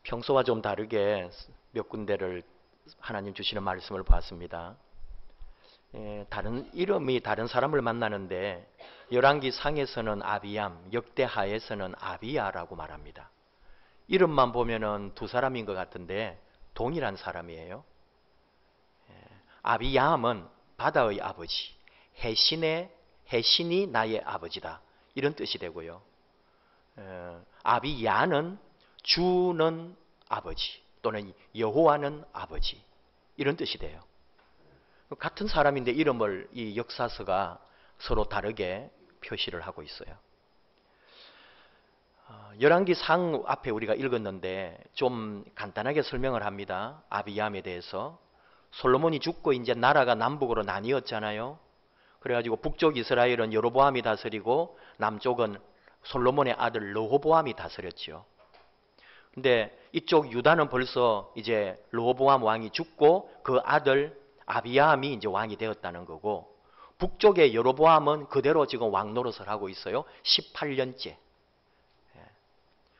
평소와 좀 다르게 몇 군데를 하나님 주시는 말씀을 보았습니다. 다른 이름이 다른 사람을 만나는데 열왕기 상에서는 아비암, 역대하에서는 아비야라고 말합니다. 이름만 보면은 두 사람인 것 같은데 동일한 사람이에요. 아비야함은 바다의 아버지, 해신이 나의 아버지다, 이런 뜻이 되고요. 아비야는 주는 아버지 또는 여호와는 아버지, 이런 뜻이 돼요. 같은 사람인데 이름을 이 역사서가 서로 다르게 표시를 하고 있어요. 열왕기 상 앞에 우리가 읽었는데 좀 간단하게 설명을 합니다. 아비얌에 대해서. 솔로몬이 죽고 이제 나라가 남북으로 나뉘었잖아요. 그래가지고 북쪽 이스라엘은 여로보암이 다스리고 남쪽은 솔로몬의 아들 르호보암이 다스렸죠. 근데 이쪽 유다는 벌써 이제 르호보암 왕이 죽고 그 아들 아비야함이 이제 왕이 되었다는 거고, 북쪽의 여로보암은 그대로 지금 왕 노릇을 하고 있어요. 18년째.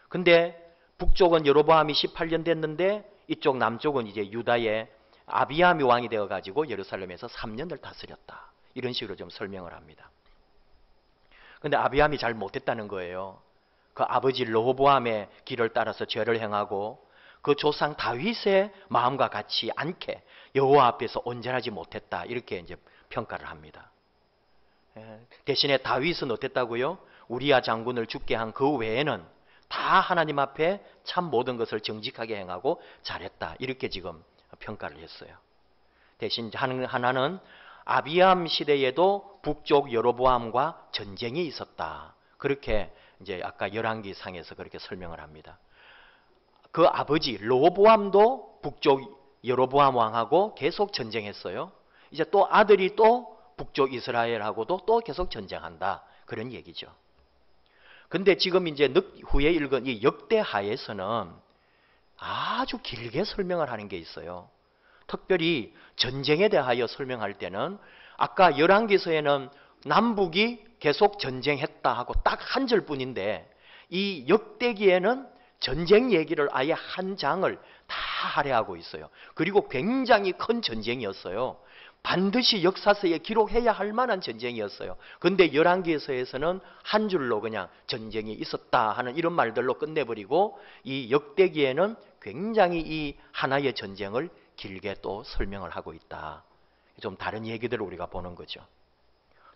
근데 북쪽은 여로보암이 18년 됐는데 이쪽 남쪽은 이제 유다의 아비야함이 왕이 되어가지고 예루살렘에서 3년을 다스렸다, 이런 식으로 좀 설명을 합니다. 근데 아비야함이 잘 못했다는 거예요. 그 아버지 르호보암의 길을 따라서 죄를 행하고 그 조상 다윗의 마음과 같이 않게 여호와 앞에서 온전하지 못했다, 이렇게 이제 평가를 합니다. 대신에 다윗은 어땠다고요? 우리야 장군을 죽게 한 그 외에는 다 하나님 앞에 참 모든 것을 정직하게 행하고 잘했다, 이렇게 지금 평가를 했어요. 대신 하나는 아비암 시대에도 북쪽 여로보암과 전쟁이 있었다, 그렇게 이제 아까 열왕기 상에서 그렇게 설명을 합니다. 그 아버지 르호보암도 북쪽 여로보암 왕하고 계속 전쟁했어요. 이제 또 아들이 또 북쪽 이스라엘하고도 또 계속 전쟁한다, 그런 얘기죠. 근데 지금 이제 후에 읽은 이 역대하에서는 아주 길게 설명을 하는 게 있어요. 특별히 전쟁에 대하여 설명할 때는 아까 열왕기서에는 남북이 계속 전쟁했다 하고 딱 한 절뿐인데 이 역대기에는 전쟁 얘기를 아예 한 장을 다 할애하고 있어요. 그리고 굉장히 큰 전쟁이었어요. 반드시 역사서에 기록해야 할 만한 전쟁이었어요. 그런데 열왕기서에서는 한 줄로 그냥 전쟁이 있었다 하는 이런 말들로 끝내버리고, 이 역대기에는 굉장히 이 하나의 전쟁을 길게 또 설명을 하고 있다. 좀 다른 얘기들을 우리가 보는 거죠.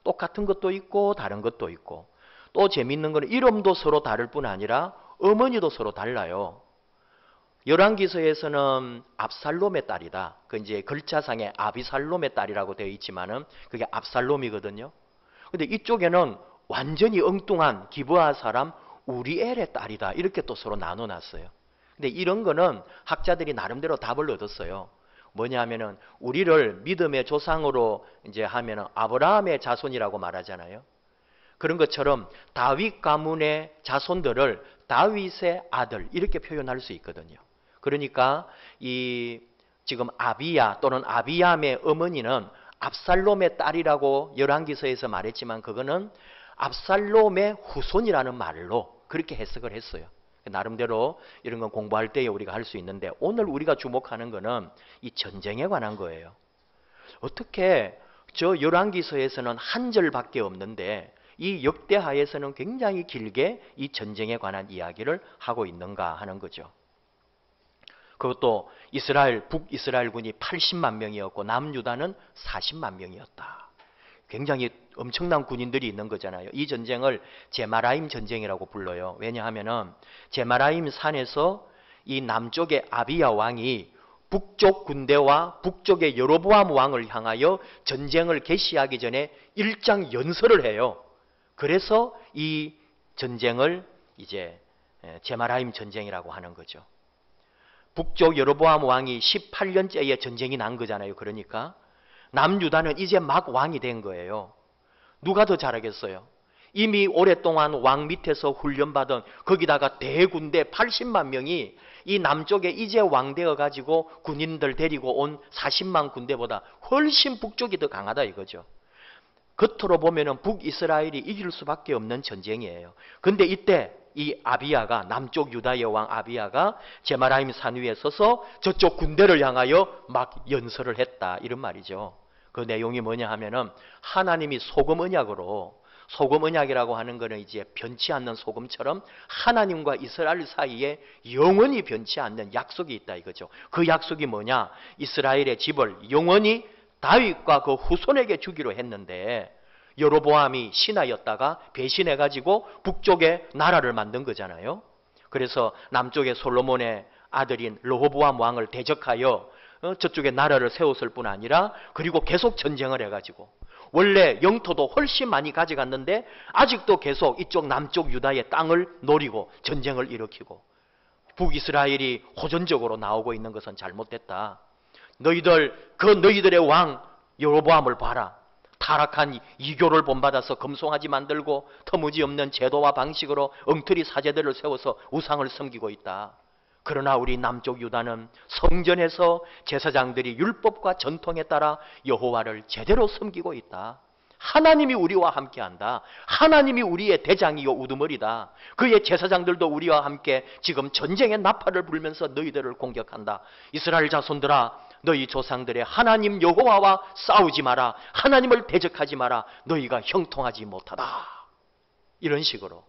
똑같은 것도 있고 다른 것도 있고, 또 재밌는 건 이름도 서로 다를 뿐 아니라 어머니도 서로 달라요. 열왕기서에서는 압살롬의 딸이다. 그 이제 글자상에 아비살롬의 딸이라고 되어 있지만은 그게 압살롬이거든요. 근데 이쪽에는 완전히 엉뚱한 기브아 사람 우리엘의 딸이다, 이렇게 또 서로 나눠놨어요. 근데 이런 거는 학자들이 나름대로 답을 얻었어요. 뭐냐면은 우리를 믿음의 조상으로 이제 하면은 아브라함의 자손이라고 말하잖아요. 그런 것처럼 다윗 가문의 자손들을 다윗의 아들, 이렇게 표현할 수 있거든요. 그러니까 이 지금 아비야 또는 아비암의 어머니는 압살롬의 딸이라고 열왕기서에서 말했지만 그거는 압살롬의 후손이라는 말로 그렇게 해석을 했어요. 나름대로 이런 건 공부할 때에 우리가 할 수 있는데, 오늘 우리가 주목하는 거는 이 전쟁에 관한 거예요. 어떻게 저 열왕기서에서는 한 절밖에 없는데 이 역대하에서는 굉장히 길게 이 전쟁에 관한 이야기를 하고 있는가 하는 거죠. 그것도 북이스라엘군이 80만 명이었고 남유다는 40만 명이었다. 굉장히 엄청난 군인들이 있는 거잖아요. 이 전쟁을 제마라임 전쟁이라고 불러요. 왜냐하면은 제마라임 산에서 이 남쪽의 아비야 왕이 북쪽 군대와 북쪽의 여로보암 왕을 향하여 전쟁을 개시하기 전에 일장 연설을 해요. 그래서 이 전쟁을 이제 제마라임 전쟁이라고 하는 거죠. 북쪽 여로보암 왕이 18년째에 전쟁이 난 거잖아요. 그러니까 남유다는 이제 막 왕이 된 거예요. 누가 더 잘하겠어요? 이미 오랫동안 왕 밑에서 훈련받은, 거기다가 대군대 80만 명이 이 남쪽에 이제 왕 되어가지고 군인들 데리고 온 40만 군대보다 훨씬 북쪽이 더 강하다 이거죠. 겉으로 보면은 북이스라엘이 이길 수밖에 없는 전쟁이에요. 근데 이때 이 아비야가, 남쪽 유다의 왕 아비야가 제마라임 산 위에 서서 저쪽 군대를 향하여 막 연설을 했다, 이런 말이죠. 그 내용이 뭐냐 하면은 하나님이 소금 언약으로, 소금 언약이라고 하는 것은 이제 변치 않는 소금처럼 하나님과 이스라엘 사이에 영원히 변치 않는 약속이 있다 이거죠. 그 약속이 뭐냐? 이스라엘의 집을 영원히 다윗과 그 후손에게 주기로 했는데, 여로보암이 신하였다가 배신해가지고 북쪽에 나라를 만든 거잖아요. 그래서 남쪽에 솔로몬의 아들인 르호보암 왕을 대적하여 저쪽에 나라를 세웠을 뿐 아니라, 그리고 계속 전쟁을 해가지고 원래 영토도 훨씬 많이 가져갔는데 아직도 계속 이쪽 남쪽 유다의 땅을 노리고 전쟁을 일으키고, 북이스라엘이 호전적으로 나오고 있는 것은 잘못됐다. 너희들의 왕 여로보암을 봐라. 타락한 이교를 본받아서 금송아지 만들고 터무지없는 제도와 방식으로 엉터리 사제들을 세워서 우상을 섬기고 있다. 그러나 우리 남쪽 유다는 성전에서 제사장들이 율법과 전통에 따라 여호와를 제대로 섬기고 있다. 하나님이 우리와 함께한다. 하나님이 우리의 대장이요 우두머리다. 그의 제사장들도 우리와 함께 지금 전쟁의 나팔을 불면서 너희들을 공격한다. 이스라엘 자손들아, 너희 조상들의 하나님 여호와와 싸우지 마라. 하나님을 대적하지 마라. 너희가 형통하지 못하다. 이런 식으로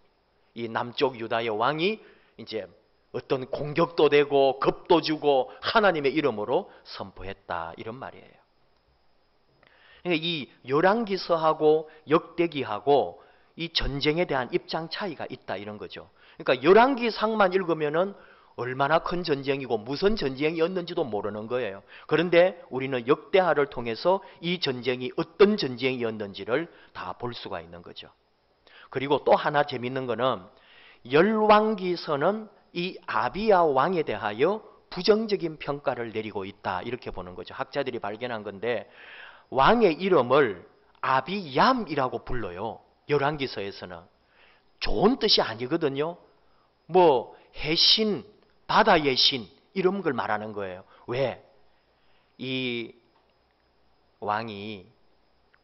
이 남쪽 유다의 왕이 이제 어떤 공격도 되고 겁도 주고 하나님의 이름으로 선포했다, 이런 말이에요. 그러니까 이 열왕기서하고 역대기하고 이 전쟁에 대한 입장 차이가 있다, 이런 거죠. 그러니까 열왕기상만 읽으면은 얼마나 큰 전쟁이고 무슨 전쟁이었는지도 모르는 거예요. 그런데 우리는 역대하를 통해서 이 전쟁이 어떤 전쟁이었는지를 다 볼 수가 있는 거죠. 그리고 또 하나 재밌는 거는 열왕기서는 이 아비야 왕에 대하여 부정적인 평가를 내리고 있다, 이렇게 보는 거죠. 학자들이 발견한 건데, 왕의 이름을 아비얌이라고 불러요. 열왕기서에서는. 좋은 뜻이 아니거든요. 뭐 해신, 바다의 신, 이런 걸 말하는 거예요. 왜? 이 왕이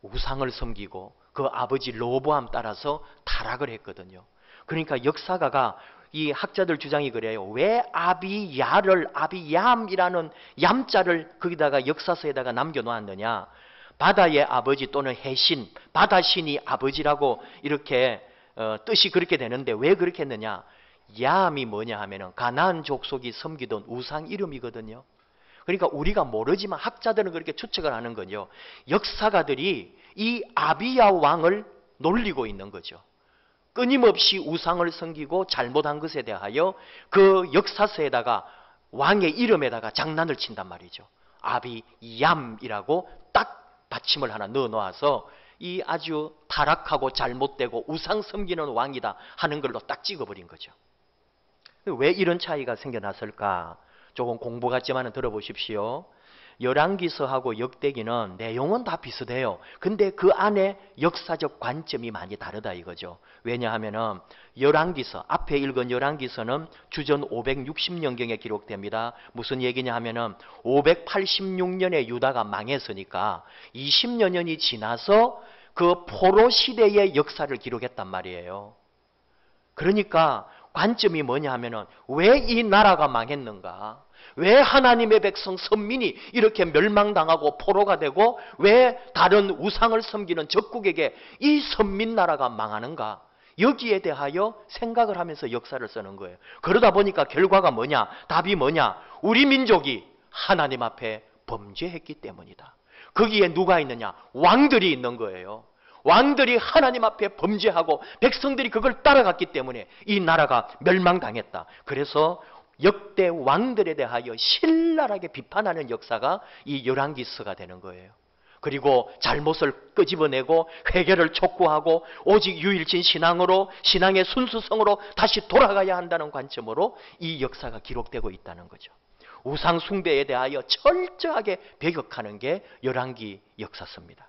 우상을 섬기고 그 아버지 르호보암 따라서 타락을 했거든요. 그러니까 역사가가, 이 학자들 주장이 그래요. 왜 아비야를, 아비얌이라는 얌자를 거기다가 역사서에다가 남겨놓았느냐? 바다의 아버지 또는 해신, 바다신이 아버지라고 이렇게 뜻이 그렇게 되는데 왜 그렇게 했느냐? 얌이 뭐냐 하면은 가나안 족속이 섬기던 우상 이름이거든요. 그러니까 우리가 모르지만 학자들은 그렇게 추측을 하는 거죠. 역사가들이 이 아비야 왕을 놀리고 있는 거죠. 끊임없이 우상을 섬기고 잘못한 것에 대하여 그 역사서에다가 왕의 이름에다가 장난을 친단 말이죠. 아비얌이라고 딱 받침을 하나 넣어 놓아서 이 아주 타락하고 잘못되고 우상 섬기는 왕이다 하는 걸로 딱 찍어버린 거죠. 왜 이런 차이가 생겨났을까? 조금 공부 같지만 들어보십시오. 열왕기서하고 역대기는 내용은 다 비슷해요. 근데 그 안에 역사적 관점이 많이 다르다 이거죠. 왜냐하면은 열왕기서, 앞에 읽은 열왕기서는 주전 560년경에 기록됩니다. 무슨 얘기냐 하면은 586년에 유다가 망했으니까 20여 년이 지나서 그 포로 시대의 역사를 기록했단 말이에요. 그러니까 관점이 뭐냐 하면은 왜 이 나라가 망했는가? 왜 하나님의 백성 선민이 이렇게 멸망당하고 포로가 되고 왜 다른 우상을 섬기는 적국에게 이 선민 나라가 망하는가? 여기에 대하여 생각을 하면서 역사를 쓰는 거예요. 그러다 보니까 결과가 뭐냐? 답이 뭐냐? 우리 민족이 하나님 앞에 범죄했기 때문이다. 거기에 누가 있느냐? 왕들이 있는 거예요. 왕들이 하나님 앞에 범죄하고 백성들이 그걸 따라갔기 때문에 이 나라가 멸망당했다. 그래서 역대 왕들에 대하여 신랄하게 비판하는 역사가 이 열왕기서가 되는 거예요. 그리고 잘못을 끄집어내고 회개를 촉구하고 오직 유일신 신앙으로, 신앙의 순수성으로 다시 돌아가야 한다는 관점으로 이 역사가 기록되고 있다는 거죠. 우상 숭배에 대하여 철저하게 배격하는 게 열왕기 역사서입니다.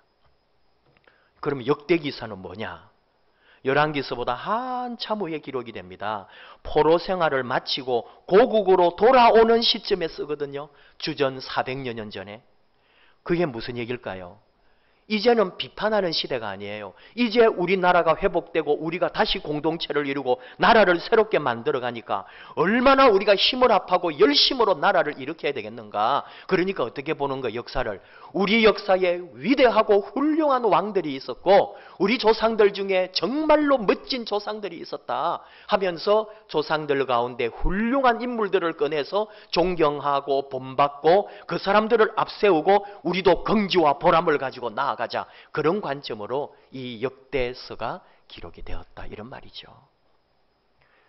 그럼 역대기서는 뭐냐? 열왕기서보다 한참 후에 기록이 됩니다. 포로 생활을 마치고 고국으로 돌아오는 시점에 쓰거든요. 주전 400여 년 전에. 그게 무슨 얘기일까요? 이제는 비판하는 시대가 아니에요. 이제 우리나라가 회복되고 우리가 다시 공동체를 이루고 나라를 새롭게 만들어가니까 얼마나 우리가 힘을 합하고 열심으로 나라를 일으켜야 되겠는가. 그러니까 어떻게 보는 거예요, 역사를. 우리 역사에 위대하고 훌륭한 왕들이 있었고 우리 조상들 중에 정말로 멋진 조상들이 있었다 하면서 조상들 가운데 훌륭한 인물들을 꺼내서 존경하고 본받고 그 사람들을 앞세우고 우리도 긍지와 보람을 가지고 나아가자. 그런 관점으로 이 역대서가 기록이 되었다. 이런 말이죠.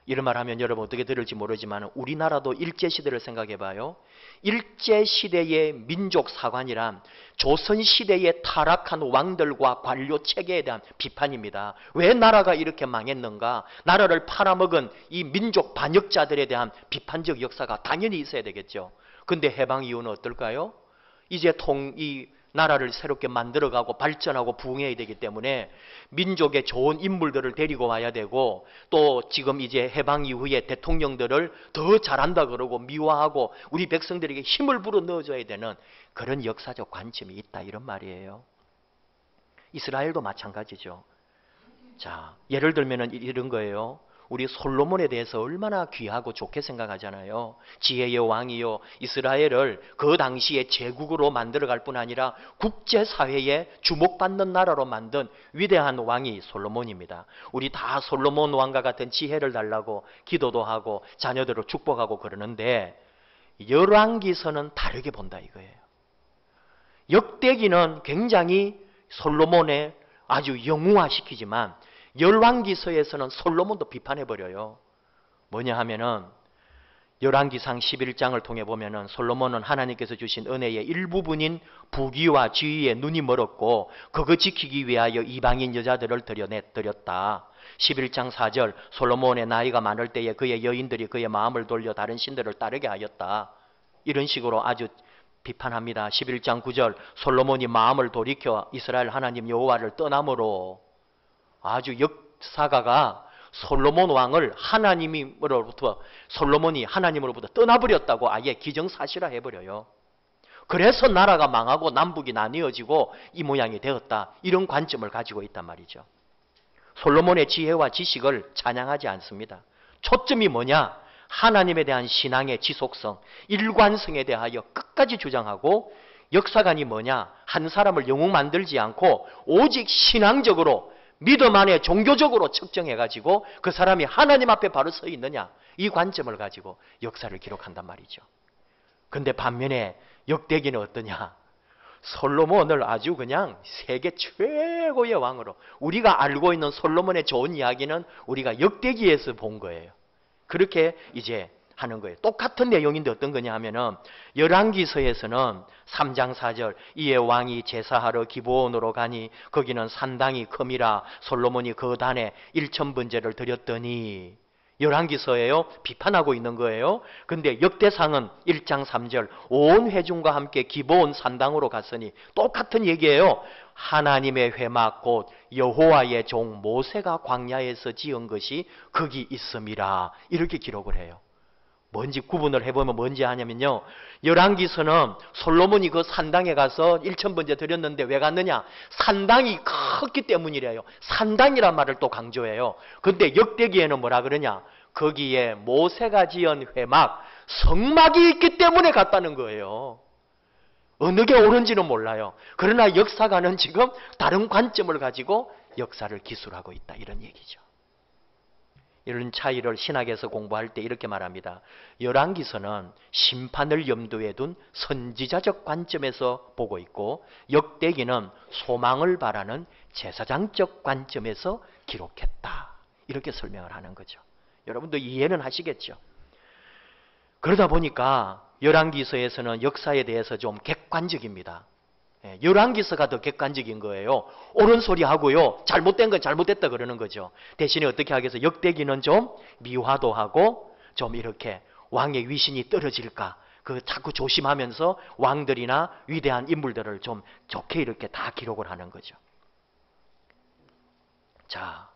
이런 말 하면 여러분 어떻게 들을지 모르지만 우리나라도 일제시대를 생각해 봐요. 일제시대의 민족사관이란 조선시대의 타락한 왕들과 관료체계에 대한 비판입니다. 왜 나라가 이렇게 망했는가? 나라를 팔아먹은 이 민족 반역자들에 대한 비판적 역사가 당연히 있어야 되겠죠. 근데 해방 이후는 어떨까요? 이제 이 나라를 새롭게 만들어가고 발전하고 부흥해야 되기 때문에 민족의 좋은 인물들을 데리고 와야 되고 또 지금 이제 해방 이후에 대통령들을 더 잘한다 그러고 미화하고 우리 백성들에게 힘을 불어 넣어줘야 되는 그런 역사적 관점이 있다 이런 말이에요. 이스라엘도 마찬가지죠. 자, 예를 들면 이런 거예요. 우리 솔로몬에 대해서 얼마나 귀하고 좋게 생각하잖아요. 지혜의 왕이요. 이스라엘을 그 당시에 제국으로 만들어갈 뿐 아니라 국제사회에 주목받는 나라로 만든 위대한 왕이 솔로몬입니다. 우리 다 솔로몬 왕과 같은 지혜를 달라고 기도도 하고 자녀들을 축복하고 그러는데 열왕기서는 다르게 본다 이거예요. 역대기는 굉장히 솔로몬의 아주 영웅화시키지만 열왕기서에서는 솔로몬도 비판해버려요. 뭐냐 하면은 열왕기상 11장을 통해 보면은 솔로몬은 하나님께서 주신 은혜의 일부분인 부귀와 지위에 눈이 멀었고 그거 지키기 위하여 이방인 여자들을 들였다. 11장 4절 솔로몬의 나이가 많을 때에 그의 여인들이 그의 마음을 돌려 다른 신들을 따르게 하였다. 이런 식으로 아주 비판합니다. 11장 9절 솔로몬이 마음을 돌이켜 이스라엘 하나님 여호와를 떠남으로 아주 역사가가 솔로몬 왕을 솔로몬이 하나님으로부터 떠나버렸다고 아예 기정사실화 해버려요. 그래서 나라가 망하고 남북이 나뉘어지고 이 모양이 되었다. 이런 관점을 가지고 있단 말이죠. 솔로몬의 지혜와 지식을 찬양하지 않습니다. 초점이 뭐냐? 하나님에 대한 신앙의 지속성, 일관성에 대하여 끝까지 주장하고 역사관이 뭐냐? 한 사람을 영웅 만들지 않고 오직 신앙적으로 믿음 안에 종교적으로 측정해가지고 그 사람이 하나님 앞에 바로 서 있느냐 이 관점을 가지고 역사를 기록한단 말이죠. 근데 반면에 역대기는 어떠냐? 솔로몬을 아주 그냥 세계 최고의 왕으로 우리가 알고 있는 솔로몬의 좋은 이야기는 우리가 역대기에서 본 거예요. 그렇게 이제 하는 거예요. 똑같은 내용인데 어떤 거냐 하면은 열왕기서에서는 3장 4절 이에 왕이 제사하러 기브온으로 가니 거기는 산당이 큼이라 솔로몬이 그 단에 1000번제를 드렸더니 열왕기서예요. 비판하고 있는 거예요. 근데 역대상은 1장 3절 온 회중과 함께 기브온 산당으로 갔으니 똑같은 얘기예요. 하나님의 회막 곧 여호와의 종 모세가 광야에서 지은 것이 거기 있음이라 이렇게 기록을 해요. 뭔지 구분을 해보면 뭔지 아냐면요. 열왕기서는 솔로몬이 그 산당에 가서 1000번제 드렸는데 왜 갔느냐? 산당이 컸기 때문이래요. 산당이란 말을 또 강조해요. 근데 역대기에는 뭐라 그러냐? 거기에 모세가 지은 회막, 성막이 있기 때문에 갔다는 거예요. 어느 게 옳은지는 몰라요. 그러나 역사가는 지금 다른 관점을 가지고 역사를 기술하고 있다. 이런 얘기죠. 이런 차이를 신학에서 공부할 때 이렇게 말합니다. 열왕기서는 심판을 염두에 둔 선지자적 관점에서 보고 있고 역대기는 소망을 바라는 제사장적 관점에서 기록했다. 이렇게 설명을 하는 거죠. 여러분도 이해는 하시겠죠? 그러다 보니까 열왕기서에서는 역사에 대해서 좀 객관적입니다. 열왕기서가 더 객관적인 거예요. 옳은 소리 하고요. 잘못된 건 잘못됐다 그러는 거죠. 대신에 어떻게 하겠어요? 역대기는 좀 미화도 하고 좀 이렇게 왕의 위신이 떨어질까 그 자꾸 조심하면서 왕들이나 위대한 인물들을 좀 좋게 이렇게 다 기록을 하는 거죠. 자,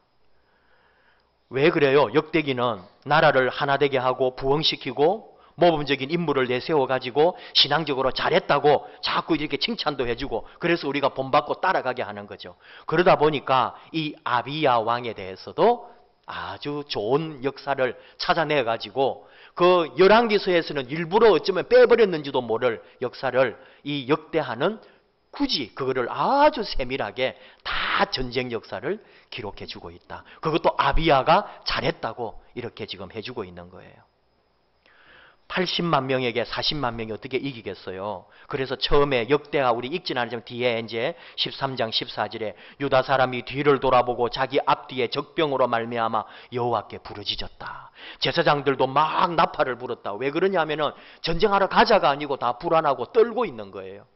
왜 그래요? 역대기는 나라를 하나 되게 하고 부흥시키고 모범적인 인물을 내세워가지고 신앙적으로 잘했다고 자꾸 이렇게 칭찬도 해주고 그래서 우리가 본받고 따라가게 하는 거죠. 그러다 보니까 이 아비야 왕에 대해서도 아주 좋은 역사를 찾아내가지고 그 열왕기서에서는 일부러 어쩌면 빼버렸는지도 모를 역사를 이 역대하는 굳이 그거를 아주 세밀하게 다 전쟁 역사를 기록해주고 있다. 그것도 아비야가 잘했다고 이렇게 지금 해주고 있는 거예요. 80만 명에게 40만 명이 어떻게 이기겠어요? 그래서 처음에 역대하 우리 읽진 않지만 뒤에 이제 13장 14절에 유다 사람이 뒤를 돌아보고 자기 앞뒤에 적병으로 말미암아 여호와께 부르짖었다. 제사장들도 막 나팔을 불었다. 왜 그러냐면은 전쟁하러 가자가 아니고 다 불안하고 떨고 있는 거예요.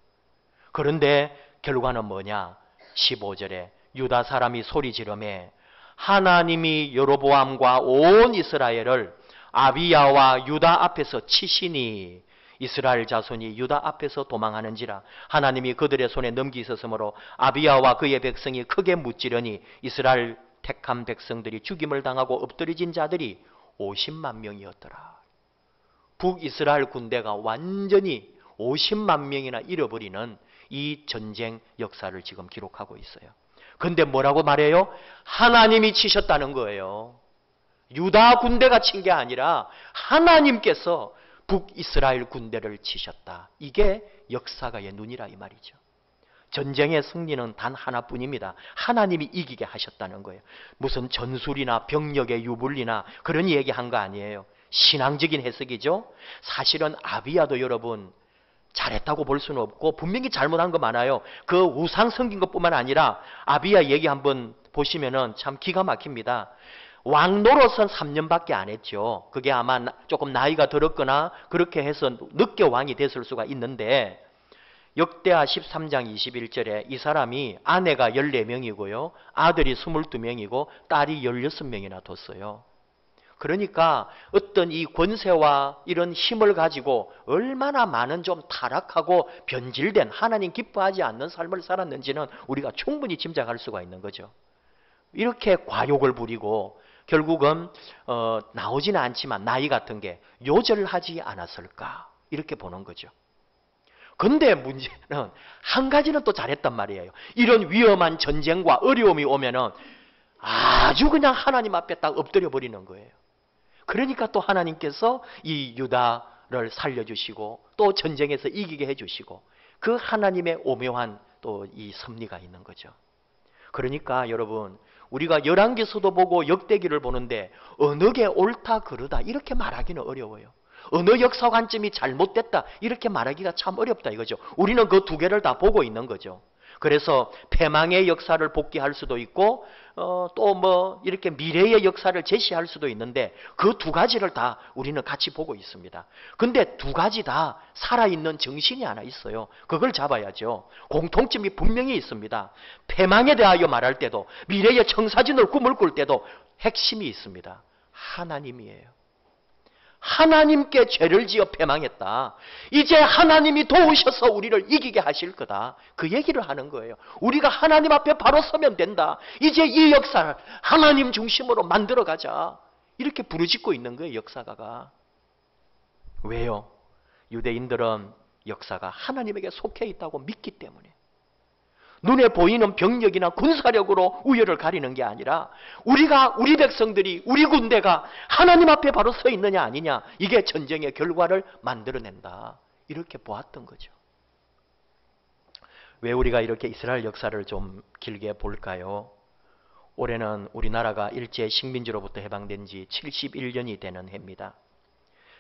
그런데 결과는 뭐냐? 15절에 유다 사람이 소리 지르매 하나님이 여로보암과 온 이스라엘을 아비야와 유다 앞에서 치시니 이스라엘 자손이 유다 앞에서 도망하는지라 하나님이 그들의 손에 넘기셨으므로 아비야와 그의 백성이 크게 무찌르니 이스라엘 택한 백성들이 죽임을 당하고 엎드려진 자들이 50만 명이었더라. 북이스라엘 군대가 완전히 50만 명이나 잃어버리는 이 전쟁 역사를 지금 기록하고 있어요. 근데 뭐라고 말해요? 하나님이 치셨다는 거예요. 유다 군대가 친 게 아니라 하나님께서 북이스라엘 군대를 치셨다. 이게 역사가의 눈이라 이 말이죠. 전쟁의 승리는 단 하나뿐입니다. 하나님이 이기게 하셨다는 거예요. 무슨 전술이나 병력의 유불리나 그런 얘기한 거 아니에요. 신앙적인 해석이죠. 사실은 아비야도 여러분 잘했다고 볼 수는 없고 분명히 잘못한 거 많아요. 그 우상 섬긴 것뿐만 아니라 아비야 얘기 한번 보시면은 참 기가 막힙니다. 왕 노릇은 3년밖에 안 했죠. 그게 아마 조금 나이가 들었거나 그렇게 해서 늦게 왕이 됐을 수가 있는데 역대하 13장 21절에 이 사람이 아내가 14명이고요. 아들이 22명이고 딸이 16명이나 뒀어요. 그러니까 어떤 이 권세와 이런 힘을 가지고 얼마나 많은 좀 타락하고 변질된 하나님 기뻐하지 않는 삶을 살았는지는 우리가 충분히 짐작할 수가 있는 거죠. 이렇게 과욕을 부리고 결국은 나오지는 않지만 나이 같은 게 요절하지 않았을까 이렇게 보는 거죠. 근데 문제는 한 가지는 또 잘했단 말이에요. 이런 위험한 전쟁과 어려움이 오면은 아주 그냥 하나님 앞에 딱 엎드려 버리는 거예요. 그러니까 또 하나님께서 이 유다를 살려주시고 또 전쟁에서 이기게 해주시고 그 하나님의 오묘한 또 이 섭리가 있는 거죠. 그러니까 여러분 우리가 열왕기서도 보고 역대기를 보는데 어느 게 옳다 그르다 이렇게 말하기는 어려워요. 어느 역사 관점이 잘못됐다 이렇게 말하기가 참 어렵다 이거죠. 우리는 그 두 개를 다 보고 있는 거죠. 그래서 패망의 역사를 복귀할 수도 있고 또 뭐 이렇게 미래의 역사를 제시할 수도 있는데 그 두 가지를 다 우리는 같이 보고 있습니다. 근데 두 가지 다 살아있는 정신이 하나 있어요. 그걸 잡아야죠. 공통점이 분명히 있습니다. 패망에 대하여 말할 때도 미래의 청사진을 꿈을 꿀 때도 핵심이 있습니다. 하나님이에요. 하나님께 죄를 지어 패망했다. 이제 하나님이 도우셔서 우리를 이기게 하실 거다. 그 얘기를 하는 거예요. 우리가 하나님 앞에 바로 서면 된다. 이제 이 역사를 하나님 중심으로 만들어가자. 이렇게 부르짖고 있는 거예요. 역사가가. 왜요? 유대인들은 역사가 하나님에게 속해 있다고 믿기 때문에. 눈에 보이는 병력이나 군사력으로 우열을 가리는 게 아니라 우리 백성들이 우리 군대가 하나님 앞에 바로 서 있느냐 아니냐 이게 전쟁의 결과를 만들어낸다. 이렇게 보았던 거죠. 왜 우리가 이렇게 이스라엘 역사를 좀 길게 볼까요? 올해는 우리나라가 일제 식민지로부터 해방된 지 71년이 되는 해입니다.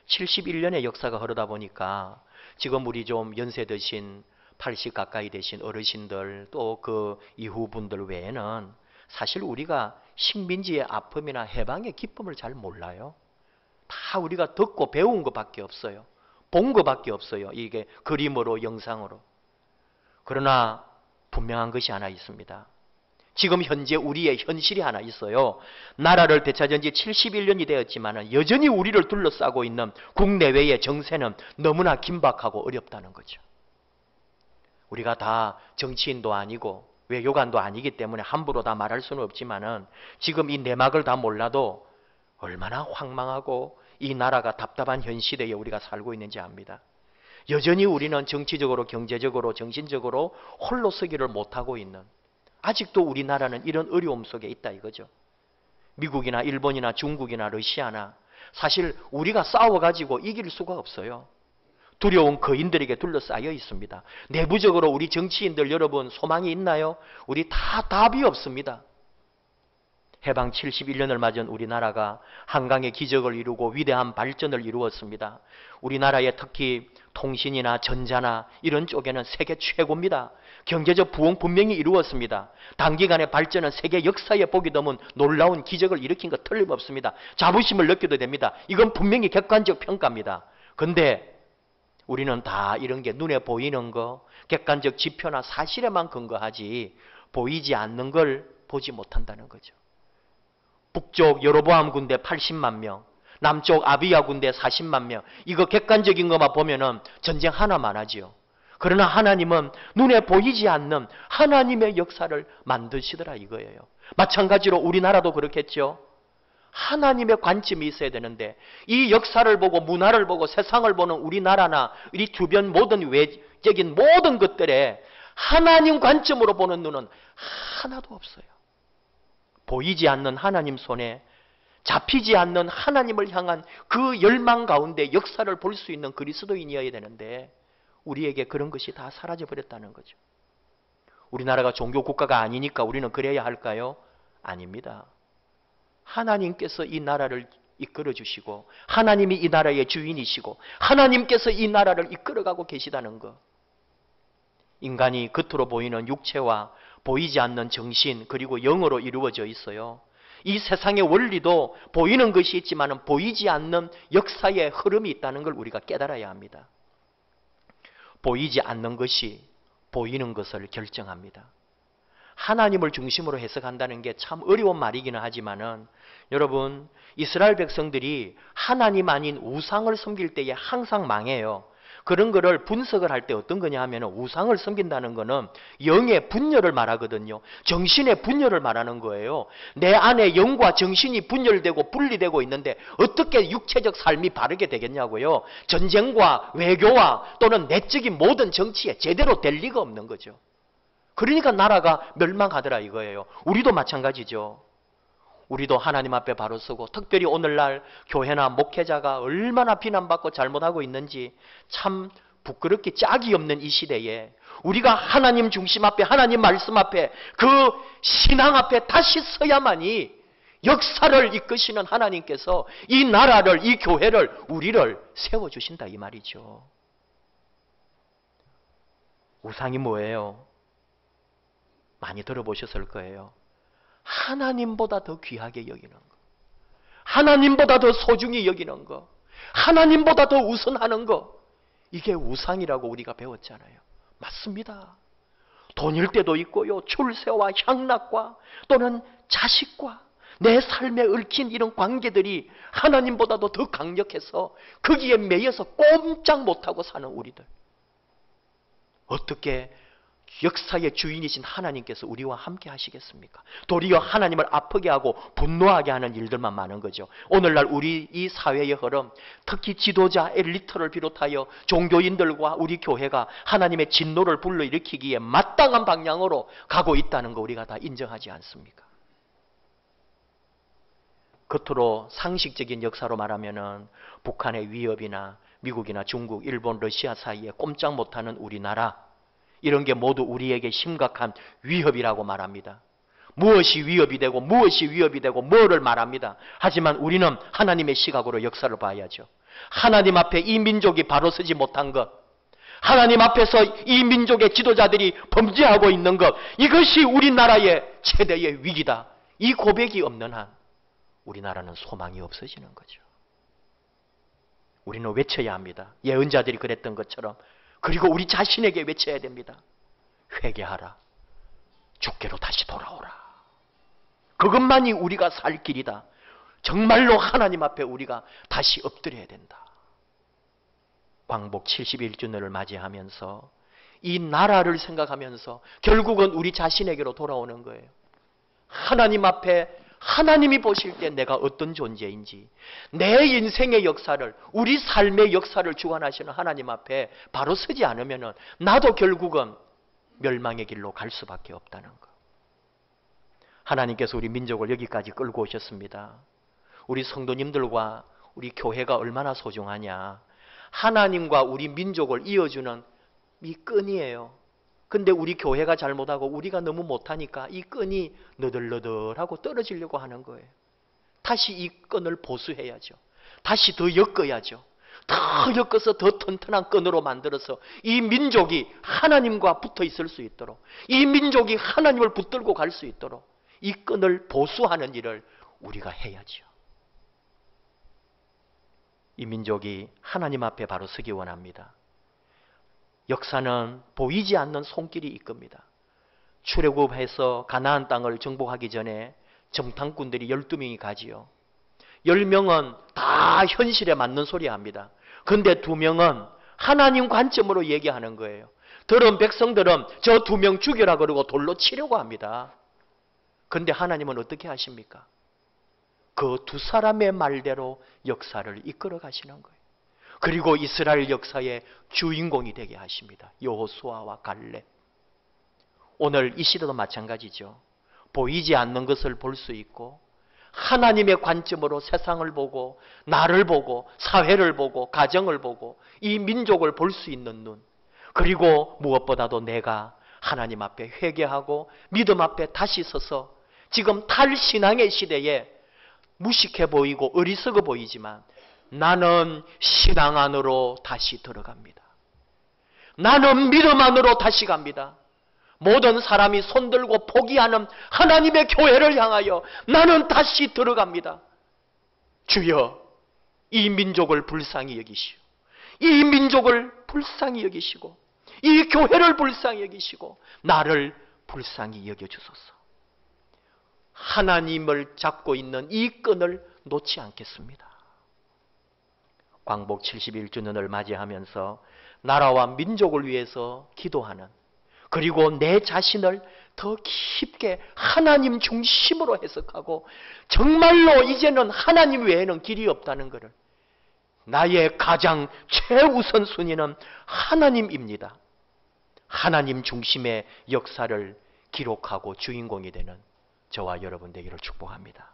71년의 역사가 흐르다 보니까 지금 우리 좀 연세 드신 80 가까이 되신 어르신들 또 그 이후 분들 외에는 사실 우리가 식민지의 아픔이나 해방의 기쁨을 잘 몰라요. 다 우리가 듣고 배운 것밖에 없어요. 본 것밖에 없어요. 이게 그림으로 영상으로. 그러나 분명한 것이 하나 있습니다. 지금 현재 우리의 현실이 하나 있어요. 나라를 되찾은 지 71년이 되었지만 여전히 우리를 둘러싸고 있는 국내외의 정세는 너무나 긴박하고 어렵다는 거죠. 우리가 다 정치인도 아니고 외교관도 아니기 때문에 함부로 다 말할 수는 없지만은 지금 이 내막을 다 몰라도 얼마나 황망하고 이 나라가 답답한 현 시대에 우리가 살고 있는지 압니다. 여전히 우리는 정치적으로, 경제적으로, 정신적으로 홀로 서기를 못하고 있는, 아직도 우리나라는 이런 어려움 속에 있다 이거죠. 미국이나 일본이나 중국이나 러시아나 사실 우리가 싸워가지고 이길 수가 없어요. 두려운 거인들에게 둘러싸여 있습니다. 내부적으로 우리 정치인들 여러분 소망이 있나요? 우리 다 답이 없습니다. 해방 71년을 맞은 우리나라가 한강의 기적을 이루고 위대한 발전을 이루었습니다. 우리나라의 특히 통신이나 전자나 이런 쪽에는 세계 최고입니다. 경제적 부흥 분명히 이루었습니다. 단기간의 발전은 세계 역사에 보기 드문 놀라운 기적을 일으킨 것 틀림없습니다. 자부심을 느껴도 됩니다. 이건 분명히 객관적 평가입니다. 근데 우리는 다 이런 게 눈에 보이는 거, 객관적 지표나 사실에만 근거하지 보이지 않는 걸 보지 못한다는 거죠. 북쪽 여로보암 군대 80만 명, 남쪽 아비야 군대 40만 명, 이거 객관적인 것만 보면은 전쟁 하나만 하지요. 그러나 하나님은 눈에 보이지 않는 하나님의 역사를 만드시더라 이거예요. 마찬가지로 우리나라도 그렇겠죠. 하나님의 관점이 있어야 되는데 이 역사를 보고 문화를 보고 세상을 보는 우리나라나 우리 주변 모든 외적인 모든 것들에 하나님 관점으로 보는 눈은 하나도 없어요. 보이지 않는 하나님 손에 잡히지 않는 하나님을 향한 그 열망 가운데 역사를 볼 수 있는 그리스도인이어야 되는데 우리에게 그런 것이 다 사라져버렸다는 거죠. 우리나라가 종교 국가가 아니니까 우리는 그래야 할까요? 아닙니다. 하나님께서 이 나라를 이끌어 주시고 하나님이 이 나라의 주인이시고 하나님께서 이 나라를 이끌어가고 계시다는 것. 인간이 겉으로 보이는 육체와 보이지 않는 정신 그리고 영으로 이루어져 있어요. 이 세상의 원리도 보이는 것이 있지만 보이지 않는 역사의 흐름이 있다는 걸 우리가 깨달아야 합니다. 보이지 않는 것이 보이는 것을 결정합니다. 하나님을 중심으로 해석한다는 게 참 어려운 말이기는 하지만은 여러분 이스라엘 백성들이 하나님 아닌 우상을 섬길 때에 항상 망해요. 그런 거를 분석을 할 때 어떤 거냐 하면 우상을 섬긴다는 거는 영의 분열을 말하거든요. 정신의 분열을 말하는 거예요. 내 안에 영과 정신이 분열되고 분리되고 있는데 어떻게 육체적 삶이 바르게 되겠냐고요. 전쟁과 외교와 또는 내적인 모든 정치에 제대로 될 리가 없는 거죠. 그러니까 나라가 멸망하더라 이거예요. 우리도 마찬가지죠. 우리도 하나님 앞에 바로 서고 특별히 오늘날 교회나 목회자가 얼마나 비난받고 잘못하고 있는지 참 부끄럽게 짝이 없는 이 시대에 우리가 하나님 중심 앞에 하나님 말씀 앞에 그 신앙 앞에 다시 서야만이 역사를 이끄시는 하나님께서 이 나라를 이 교회를 우리를 세워주신다 이 말이죠. 우상이 뭐예요? 많이 들어보셨을 거예요. 하나님보다 더 귀하게 여기는 것, 하나님보다 더 소중히 여기는 것, 하나님보다 더 우선하는 것, 이게 우상이라고 우리가 배웠잖아요. 맞습니다. 돈일 때도 있고요. 출세와 향락과 또는 자식과 내 삶에 얽힌 이런 관계들이 하나님보다도 더 강력해서 거기에 매여서 꼼짝 못하고 사는 우리들. 어떻게 역사의 주인이신 하나님께서 우리와 함께 하시겠습니까? 도리어 하나님을 아프게 하고 분노하게 하는 일들만 많은 거죠. 오늘날 우리 이 사회의 흐름, 특히 지도자 엘리트를 비롯하여 종교인들과 우리 교회가 하나님의 진노를 불러일으키기에 마땅한 방향으로 가고 있다는 거 우리가 다 인정하지 않습니까? 겉으로 상식적인 역사로 말하면은 북한의 위협이나 미국이나 중국, 일본, 러시아 사이에 꼼짝 못하는 우리나라, 이런 게 모두 우리에게 심각한 위협이라고 말합니다. 무엇이 위협이 되고 무엇이 위협이 되고 뭐를 말합니다. 하지만 우리는 하나님의 시각으로 역사를 봐야죠. 하나님 앞에 이 민족이 바로 서지 못한 것, 하나님 앞에서 이 민족의 지도자들이 범죄하고 있는 것, 이것이 우리나라의 최대의 위기다. 이 고백이 없는 한 우리나라는 소망이 없어지는 거죠. 우리는 외쳐야 합니다. 예언자들이 그랬던 것처럼. 그리고 우리 자신에게 외쳐야 됩니다. 회개하라. 주께로 다시 돌아오라. 그것만이 우리가 살 길이다. 정말로 하나님 앞에 우리가 다시 엎드려야 된다. 광복 71주년을 맞이하면서 이 나라를 생각하면서 결국은 우리 자신에게로 돌아오는 거예요. 하나님 앞에 하나님이 보실 때 내가 어떤 존재인지, 내 인생의 역사를, 우리 삶의 역사를 주관하시는 하나님 앞에 바로 서지 않으면 나도 결국은 멸망의 길로 갈 수밖에 없다는 것. 하나님께서 우리 민족을 여기까지 끌고 오셨습니다. 우리 성도님들과 우리 교회가 얼마나 소중하냐. 하나님과 우리 민족을 이어주는 이 끈이에요. 근데 우리 교회가 잘못하고 우리가 너무 못하니까 이 끈이 너덜너덜하고 떨어지려고 하는 거예요. 다시 이 끈을 보수해야죠. 다시 더 엮어야죠. 더 엮어서 더 튼튼한 끈으로 만들어서 이 민족이 하나님과 붙어 있을 수 있도록, 이 민족이 하나님을 붙들고 갈 수 있도록 이 끈을 보수하는 일을 우리가 해야죠. 이 민족이 하나님 앞에 바로 서기 원합니다. 역사는 보이지 않는 손길이 이끕니다. 출애굽해서 가나안 땅을 정복하기 전에 정탐꾼들이 12명이 가지요. 10명은 다 현실에 맞는 소리 합니다. 그런데 2명은 하나님 관점으로 얘기하는 거예요. 들은 백성들은 저 2명 죽여라 그러고 돌로 치려고 합니다. 그런데 하나님은 어떻게 하십니까? 그 2사람의 말대로 역사를 이끌어 가시는 거예요. 그리고 이스라엘 역사의 주인공이 되게 하십니다. 여호수아와 갈렙. 오늘 이 시대도 마찬가지죠. 보이지 않는 것을 볼 수 있고 하나님의 관점으로 세상을 보고 나를 보고 사회를 보고 가정을 보고 이 민족을 볼 수 있는 눈, 그리고 무엇보다도 내가 하나님 앞에 회개하고 믿음 앞에 다시 서서 지금 탈신앙의 시대에 무식해 보이고 어리석어 보이지만 나는 신앙 안으로 다시 들어갑니다. 나는 믿음 안으로 다시 갑니다. 모든 사람이 손들고 포기하는 하나님의 교회를 향하여 나는 다시 들어갑니다. 주여, 이 민족을 불쌍히 여기시오. 이 민족을 불쌍히 여기시고 이 교회를 불쌍히 여기시고 나를 불쌍히 여겨주소서. 하나님을 잡고 있는 이 끈을 놓지 않겠습니다. 광복 71주년을 맞이하면서 나라와 민족을 위해서 기도하는, 그리고 내 자신을 더 깊게 하나님 중심으로 해석하고 정말로 이제는 하나님 외에는 길이 없다는 것을, 나의 가장 최우선 순위는 하나님입니다. 하나님 중심의 역사를 기록하고 주인공이 되는 저와 여러분 되기를 축복합니다.